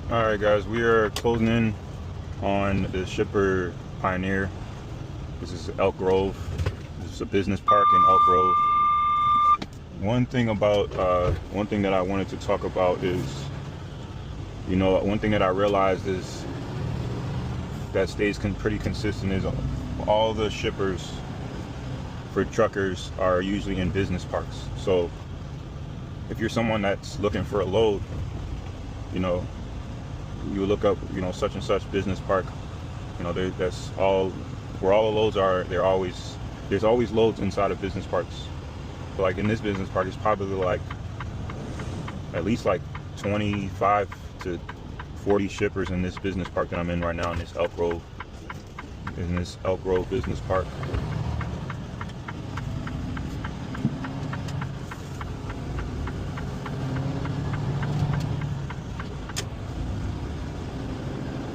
All right, guys, we are closing in on the shipper Pioneer. This is Elk Grove. This is a business park in Elk Grove. One thing that I wanted to talk about is, one thing that I realized is that stays pretty consistent is all the shippers for truckers are usually in business parks. So if you're someone that's looking for a load, you look up, such and such business park. That's all where all the loads are. There's always loads inside of business parks. But like in this business park, it's probably like at least like 25 to 40 shippers in this business park that I'm in right now in this Elk Grove business park.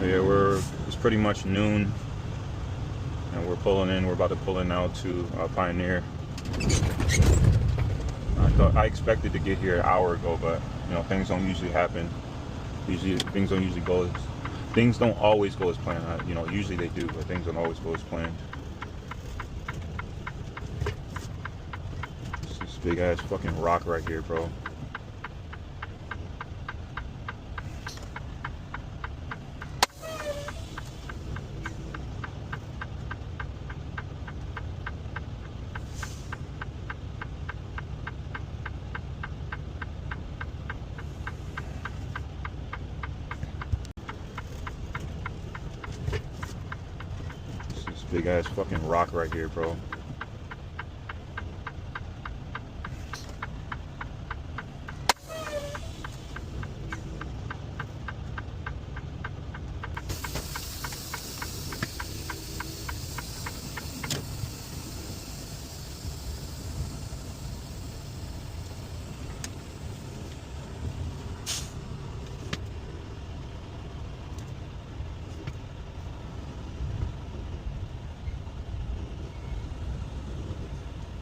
Yeah, it's pretty much noon, and we're about to pull in now to Pioneer. I expected to get here an hour ago, but things don't usually happen. Things don't always go as planned. Usually they do, but things don't always go as planned. It's this big ass fucking rock right here, bro. Big ass fucking rock right here, bro.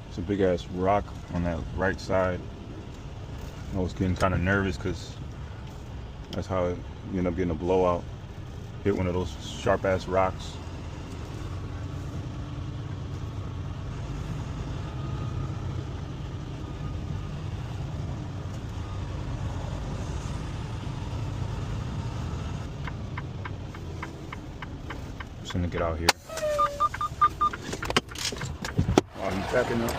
It's a big ass rock on that right side. I was getting kind of nervous because that's how you end up getting a blowout. Hit one of those sharp ass rocks. Just gonna get out here. Oh, he's backing up.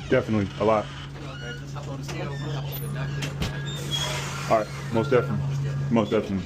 Definitely, a lot. All right, most definitely. Most definitely.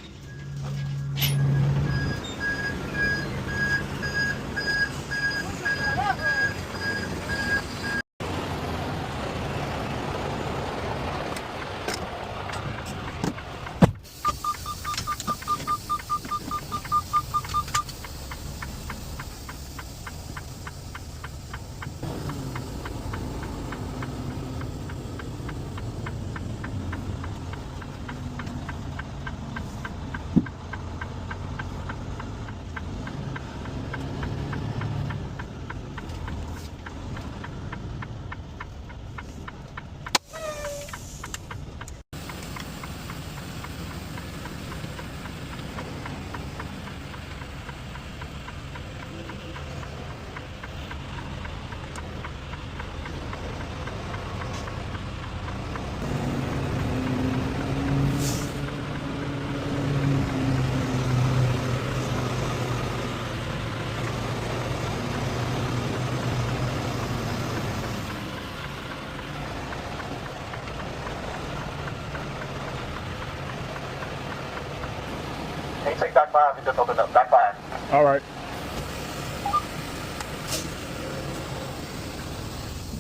Can you take dock 5? It just opened up. Dock 5. All right.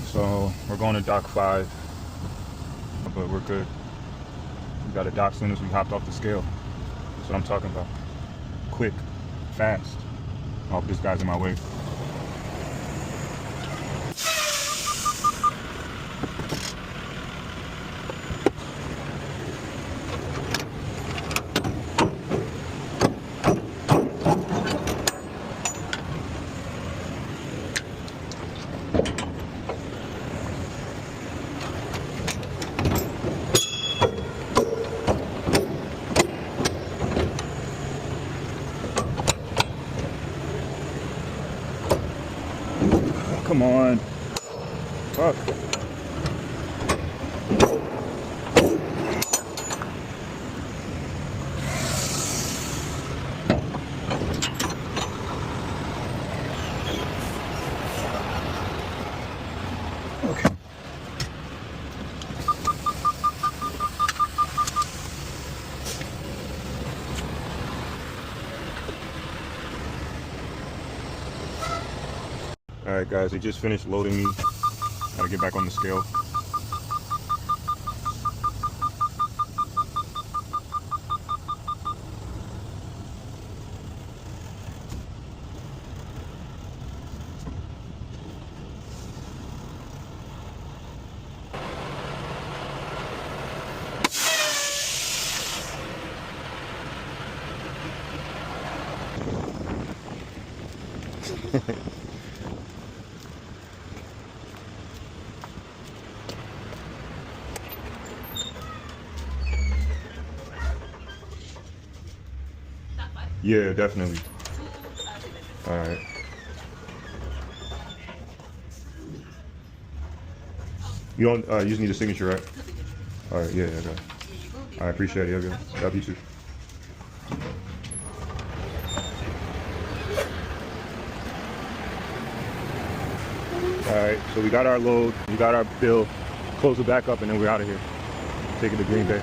So we're going to dock 5, but we're good. We got a dock as soon as we hopped off the scale. That's what I'm talking about. Quick, fast. I hope this guy's in my way. Come on. Fuck. Okay. All right, guys, they just finished loading me. Gotta get back on the scale. Yeah, definitely. All right. You don't. You just need a signature, right? All right. Yeah, I got it. I appreciate it. Yeah, love you too. All right. So we got our load. We got our bill. Close it back up, and then we're out of here. Take it to Green Bay.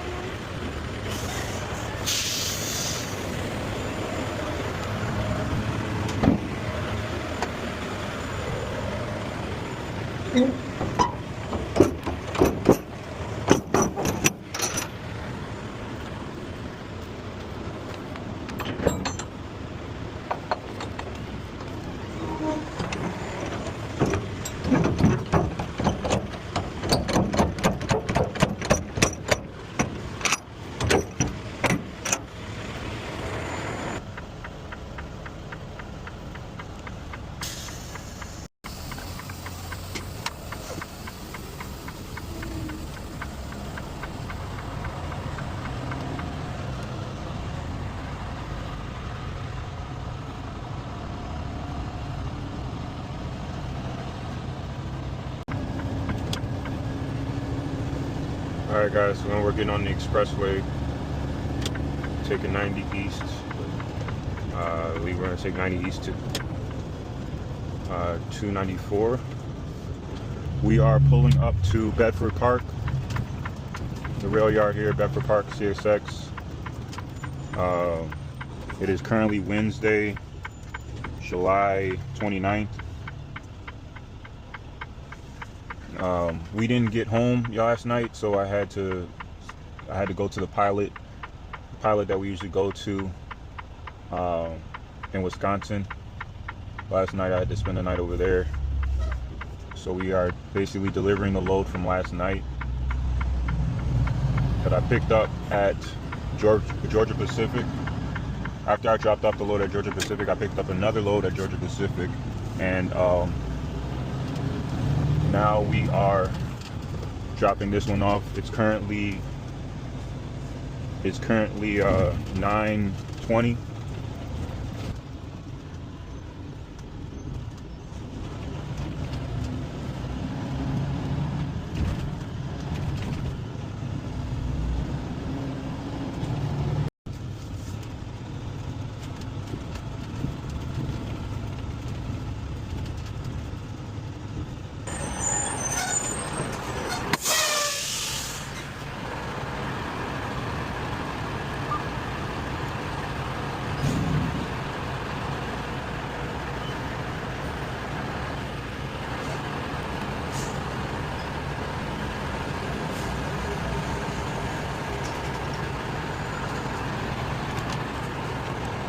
Alright guys, so now we're getting on the expressway, taking 90 east. We're going to take 90 east to 294. We are pulling up to Bedford Park, the rail yard here, Bedford Park, CSX. It is currently Wednesday, July 29th. We didn't get home last night, so I had to go to the pilot that we usually go to in Wisconsin. Last night I had to spend the night over there, so we are basically delivering the load from last night that I picked up at Georgia Pacific. After I dropped off the load at Georgia Pacific, I picked up another load at Georgia Pacific, and now we are dropping this one off. It's currently 9:20.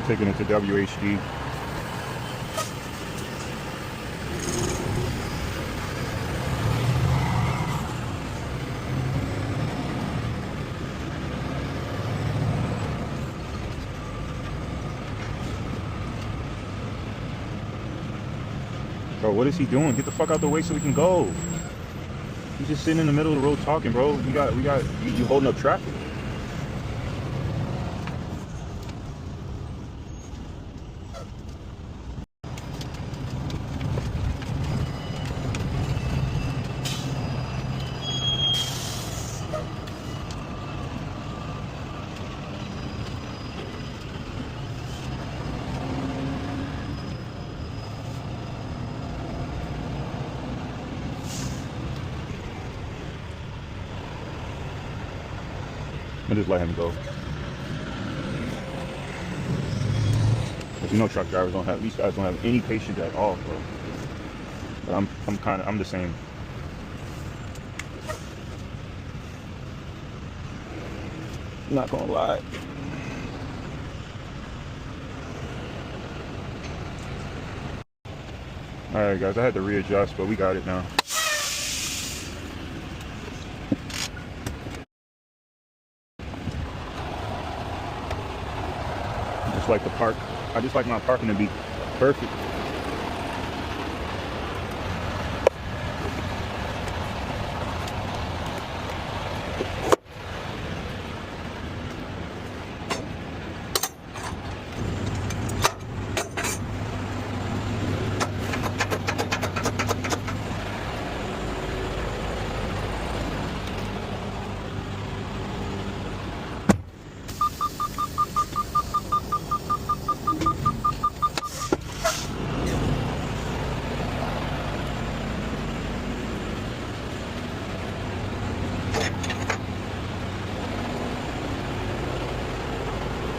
Taking it to WHD. Bro, what is he doing? Get the fuck out the way so we can go. He's just sitting in the middle of the road talking, bro. You holding up traffic. I just let him go. But you know, truck drivers don't have, these guys don't have any patience at all, bro. But I'm the same. Not gonna lie. All right, guys, I had to readjust, but we got it now. Like the park. I just like my parking to be perfect.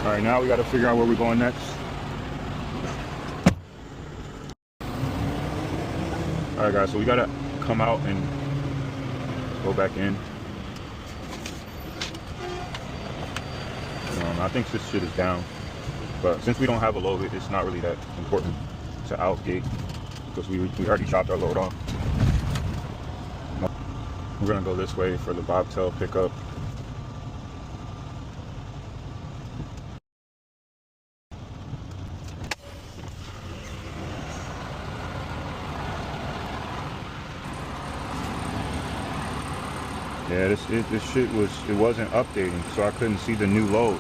All right, now we got to figure out where we're going next. All right, guys, so we got to come out and go back in. I think this shit is down, but since we don't have a load, it's not really that important to outgate because we already chopped our load off. We're gonna go this way for the bobtail pickup. Yeah, this shit wasn't updating, so I couldn't see the new load.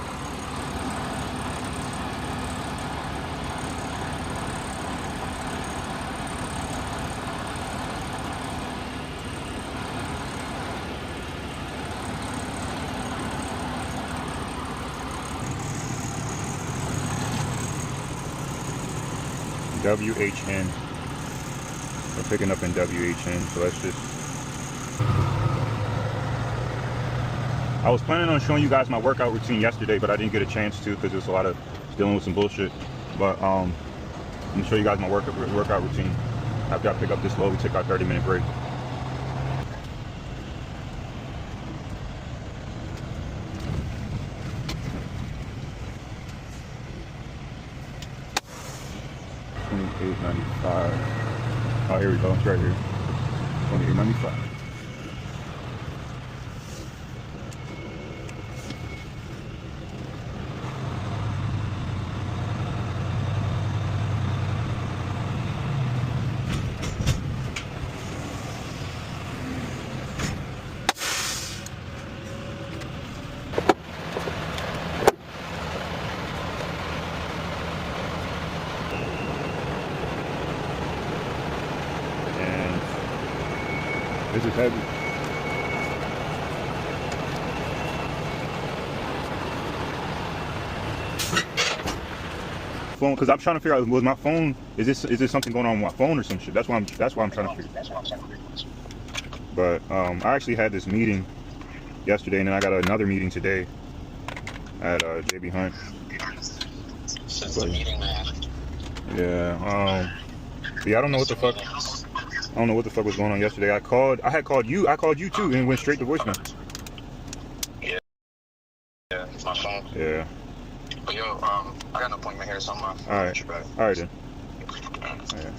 WHN. We're picking up in WHN, so let's just... I was planning on showing you guys my workout routine yesterday, but I didn't get a chance to because there's a lot of dealing with some bullshit. But I'm gonna show you guys my workout routine. After I pick up this load, we take our 30-minute break. $28.95. Oh, here we go. It's right here. $28.95. This is heavy. Phone, because I'm trying to figure out, was my phone, is this something going on with my phone or some shit? That's why I'm trying to figure. But I actually had this meeting yesterday, and then I got another meeting today at JB Hunt. But, yeah, I don't know what the fuck. I don't know what the fuck was going on yesterday. I had called you too, and it went straight to voicemail. Yeah, it's my phone. Yeah. But yo, I got an appointment here, so I'm gonna All get you right. back. All right then. Yeah.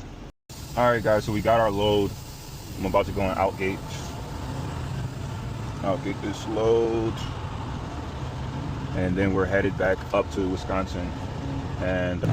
All right, guys. So we got our load. I'm about to go on Outgate. Outgate this load, and then we're headed back up to Wisconsin. And